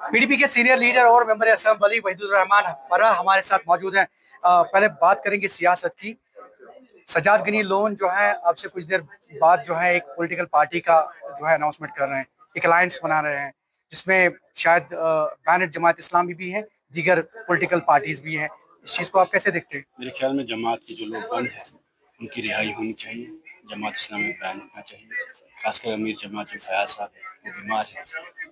PDP के senior leader और member assembly Wahidur Rahman परा हमारे साथ मौजूद हैं। पहले बात करेंगे सियासत की। सजाद गनी लोन जो है आपसे कुछ देर बाद जो है एक पॉलिटिकल पार्टी का जो है अनाउंसमेंट कर रहे हैं, एक अलायंस बना रहे हैं, जिसमें शायद बैनर जमात इस्लामी भी है, दीगर पॉलिटिकल पार्टीज भी हैं। इस चीज को आप कैसे देखते हैं? मेरे ख्याल में जमात के जो लोग बंद हैं उनकी रिहाई होनी चाहिए। जमात इस्लामी बैन होना चाहिए। खासकर अमीर जमात जो फयाज साहब है वो बीमार है,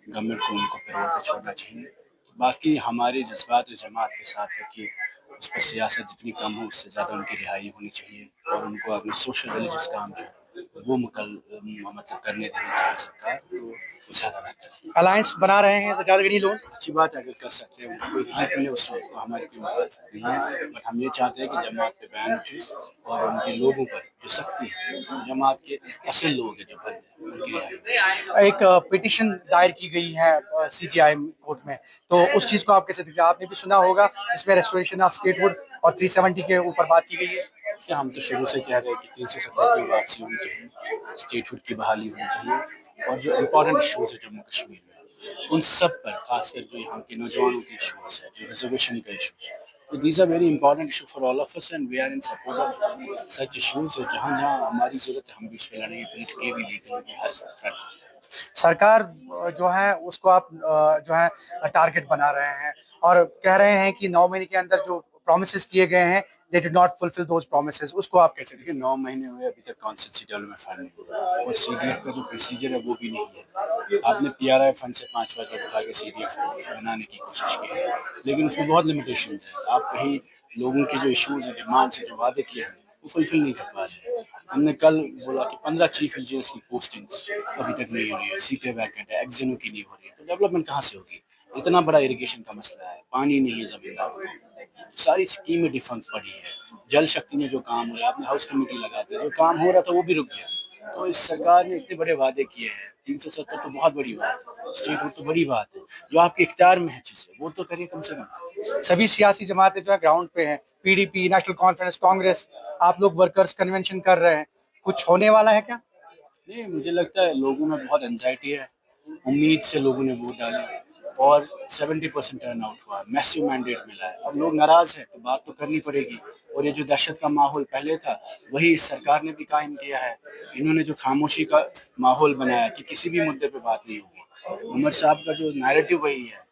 गवर्नमेंट को उनको पैरोल पर छोड़ना चाहिए। बाकी हमारे जज्बात जमात के साथ है कि उस पर सियासत जितनी कम हो उससे ज़्यादा उनकी रिहाई होनी चाहिए और उनको अपने सोशल रिलीजियस काम जो है वो मतलब करने देना चाहिए सरकार को, वो ज़्यादा बेहतर है। अलायंस बना रहे हैं सजाद गनी लोन। अच्छी बात है अगर कर सकते हैं, कोई रिलीफ मिले उसमें तो हमारी कोई मुखालफत नहीं है, बट हम ये चाहते हैं कि जमात पे बैन उठे और उनके लोगों पर जो सख्ती है, जमात के असल लोग हैं जो बंद हैं उनकी रिहाई। एक पिटिशन दायर की गई है सीजीआई कोर्ट में, तो उस चीज को आप कैसे देखते हैं? आपने भी सुना होगा जिसमें रेस्टोरेशन ऑफ स्टेटहुड और 370 के ऊपर बात की गई है। क्या हम तो शुरू से कह रहे हैं कि 370 की वापसी होनी चाहिए, स्टेटहुड की बहाली होनी चाहिए और जो इम्पोर्टेंट इशूज़ है जम्मू कश्मीर में उन सब पर, खासकर जो यहाँ के नौजवानों के इशूज़ है, जो रिजर्वेशन का इशू है, तो these are very important issue for all of us and we are in support of such issues. और जहाँ जहाँ हमारी ज़रूरत है हम भी उस पर लड़ेंगे, पॉलिटिकली भी लीगली भी हर फ्रंट। सरकार जो है उसको आप जो है टारगेट बना रहे हैं और कह रहे हैं कि 9 महीने के अंदर जो प्रोमिसेस किए गए हैं they did not fulfil those promises. उसको आप कैसे देखिए 9 महीने हुए अभी तक कॉन्स्टिट्यूंसी डेवलपमेंट फंड नहीं हुआ और सीडीएफ का जो प्रोसीजर है वो भी नहीं है। आपने पीआरआई फंड से 5 बार उठा के सीडीएफ बनाने की कोशिश की है, लेकिन उसमें बहुत लिमिटेशन है। आप कहीं लोगों के जो इशूज़ हैं, डिमांड्स हैं, जो वादे किए हैं वो फुलफिल नहीं कर पा रहे हैं। हमने कल बोला कि 15 चीफ इंजीनियर्स की पोस्टिंग अभी तक नहीं हो रही है, सीटें वैकेंट है, एग्जिनो की नहीं हो रही है, तो डेवलपमेंट कहाँ से होगी? इतना बड़ा इरिगेशन का मसला है, पानी नहीं है जमींदारों में, तो सारी स्कीमें डिफंक्ट पड़ी है। जल शक्ति में जो काम हो रहा है, आपने हाउस कमेटी लगा दी, जो काम हो रहा था वो भी रुक गया। तो इस सरकार ने इतने बड़े वादे किए हैं, 370 तो बहुत बड़ी बात है, स्टेट तो बड़ी बात है, जो आपके इख्तियार में है चीजें वो तो करिए कम से कम। सभी सियासी जमातें जो है ग्राउंड पे हैं, पीडीपी, नेशनल कॉन्फ्रेंस, कांग्रेस, आप लोग वर्कर्स कन्वेंशन कर रहे हैं, कुछ होने वाला है क्या? नहीं, मुझे लगता है लोगों में बहुत एंजाइटी है, उम्मीद से लोगों ने वोट डाले और 70% टर्न आउट हुआ, मैसिव मैंडेट मिला है। अब लोग नाराज हैं तो बात तो करनी पड़ेगी और ये जो दहशत का माहौल पहले था वही इस सरकार ने भी कायम किया है। इन्होंने जो खामोशी का माहौल बनाया कि किसी भी मुद्दे पे बात नहीं होगी, उमर साहब का जो नैरेटिव वही है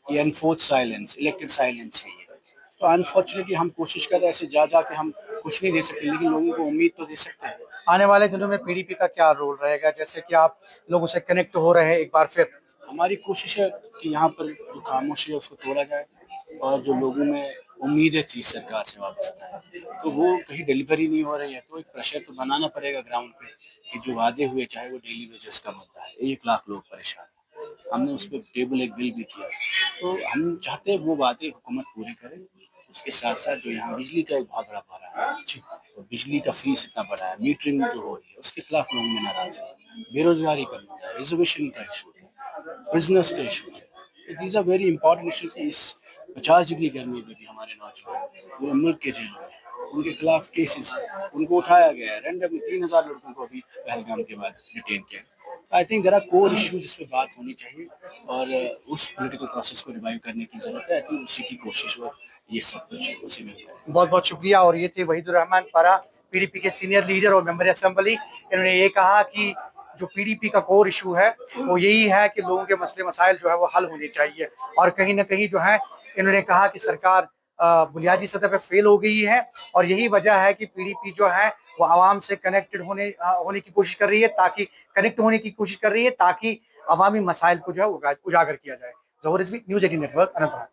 कि एनफोर्स साइलेंस, इलेक्टेड साइलेंस है ये। तो अनफॉर्चुनेटली हम कोशिश कर रहे हैं, ऐसे जा जा के हम कुछ नहीं दे सकते, लेकिन लोगों को उम्मीद तो दे सकते हैं। आने वाले दिनों में पीडीपी का क्या रोल रहेगा, जैसे कि आप लोगों से कनेक्ट हो रहे हैं एक बार फिर? हमारी कोशिश है कि यहाँ पर जो खामोशी है उसको तोड़ा जाए और जो लोगों में उम्मीदें थी सरकार से वाबस्ता है तो वो कहीं डिलीवरी नहीं हो रही है, तो एक प्रेशर तो बनाना पड़ेगा ग्राउंड पे कि जो वादे हुए, चाहे वो डेली वेजेस का मुद्दा है, 1 लाख लोग परेशान हैं, हमने उस पर टेबल एक बिल भी किया। तो हम चाहते हैं वो वादे हुकूमत पूरे करे। उसके साथ साथ जो यहाँ बिजली का एक बहुत बड़ा भरा है, और बिजली का फीस इतना बड़ा है, मीटरिंग जो हो रही है उसके खिलाफ लोगों में नाराज है, बेरोजगारी का मुद्दा है, रिजर्वेशन का इशू है, बिजनेस का इशू है। These are very important issue. इस 50 डिग्री गर्मी में भी हमारे नौजवान पूरे मुल्क के जेलों में हैं, उनके खिलाफ केसेस हैं, उनको उठाया गया है, रैंडमली 3000 लड़कों को अभी पहलगाम के बाद डिटेन किया। I think there are core issue जिस पे बात होनी चाहिए और उस पॉलिटिकल प्रोसेस को रिवाइव करने की जरूरत है। आई थिंक उसी की कोशिश हो, ये सब कुछ उसी में है। बहुत बहुत शुक्रिया। और ये थे वहीदुर रहमान पारा, पीडीपी के सीनियर लीडर और मेंबर असेंबली। इन्होंने ये कहा कि जो पीडीपी का कोर इशू है वो यही है कि लोगों के मसले मसाइल जो है वो हल होने चाहिए, और कहीं ना कहीं जो है इन्होंने कहा कि सरकार बुनियादी सतह पे फेल हो गई है, और यही वजह है कि पीडीपी जो है वो आवाम से कनेक्टेड होने की कोशिश कर रही है, ताकि कनेक्ट होने की कोशिश कर रही है ताकि अवामी मसाइल को जो है उजागर किया जाए। जहूर रिजवी, न्यूज़ 18 नेटवर्क, अनंतनाग।